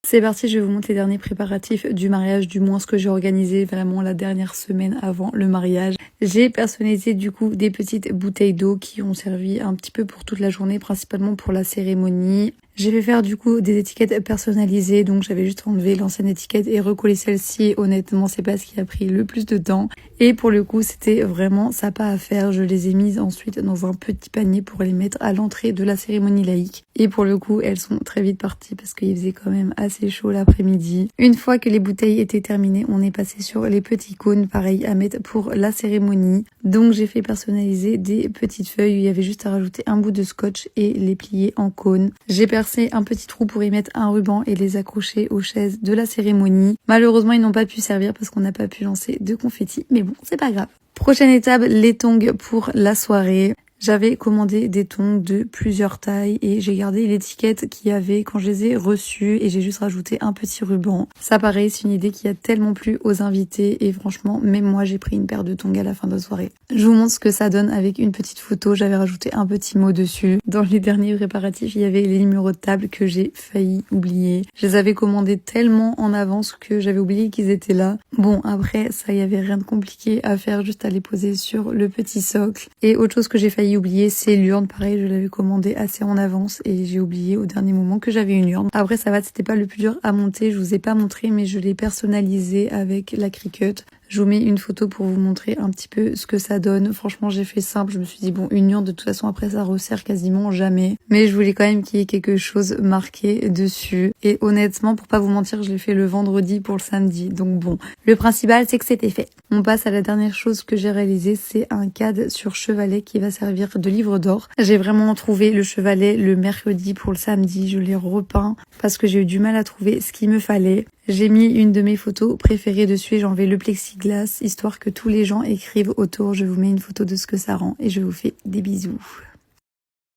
C'est parti, je vais vous montrer les derniers préparatifs du mariage, du moins ce que j'ai organisé vraiment la dernière semaine avant le mariage. J'ai personnalisé du coup des petites bouteilles d'eau qui ont servi un petit peu pour toute la journée, principalement pour la cérémonie. J'ai fait faire du coup des étiquettes personnalisées, donc j'avais juste enlevé l'ancienne étiquette et recollé celle-ci. Honnêtement, c'est pas ce qui a pris le plus de temps. Et pour le coup, c'était vraiment sympa à faire. Je les ai mises ensuite dans un petit panier pour les mettre à l'entrée de la cérémonie laïque. Et pour le coup, elles sont très vite parties parce qu'il faisait quand même assez chaud l'après-midi. Une fois que les bouteilles étaient terminées, on est passé sur les petits cônes, pareil à mettre pour la cérémonie. Donc j'ai fait personnaliser des petites feuilles. Il y avait juste à rajouter un bout de scotch et les plier en cône. J'ai percé un petit trou pour y mettre un ruban et les accrocher aux chaises de la cérémonie. Malheureusement, ils n'ont pas pu servir parce qu'on n'a pas pu lancer de confetti, mais bon, c'est pas grave. Prochaine étape, les tongs pour la soirée. J'avais commandé des tongs de plusieurs tailles et j'ai gardé l'étiquette qu'il y avait quand je les ai reçus et j'ai juste rajouté un petit ruban. Ça pareil, c'est une idée qui a tellement plu aux invités et franchement, même moi j'ai pris une paire de tongs à la fin de la soirée. Je vous montre ce que ça donne avec une petite photo, j'avais rajouté un petit mot dessus. Dans les derniers préparatifs, il y avait les numéros de table que j'ai failli oublier. Je les avais commandés tellement en avance que j'avais oublié qu'ils étaient là. Bon, après, ça y avait rien de compliqué à faire, juste à les poser sur le petit socle. Et autre chose que j'ai failli oublié, c'est l'urne. Pareil, je l'avais commandé assez en avance et j'ai oublié au dernier moment que j'avais une urne. Après, ça va, c'était pas le plus dur à monter. Je vous ai pas montré, mais je l'ai personnalisé avec la Cricut. Je vous mets une photo pour vous montrer un petit peu ce que ça donne. Franchement, j'ai fait simple. Je me suis dit, bon, une urne, de toute façon, après, ça resserre quasiment jamais. Mais je voulais quand même qu'il y ait quelque chose marqué dessus. Et honnêtement, pour pas vous mentir, je l'ai fait le vendredi pour le samedi. Donc bon, le principal, c'est que c'était fait. On passe à la dernière chose que j'ai réalisée. C'est un cadre sur chevalet qui va servir de livre d'or. J'ai vraiment trouvé le chevalet le mercredi pour le samedi. Je l'ai repeint parce que j'ai eu du mal à trouver ce qu'il me fallait. J'ai mis une de mes photos préférées dessus et j'ai enlevé le plexiglas, histoire que tous les gens écrivent autour. Je vous mets une photo de ce que ça rend et je vous fais des bisous.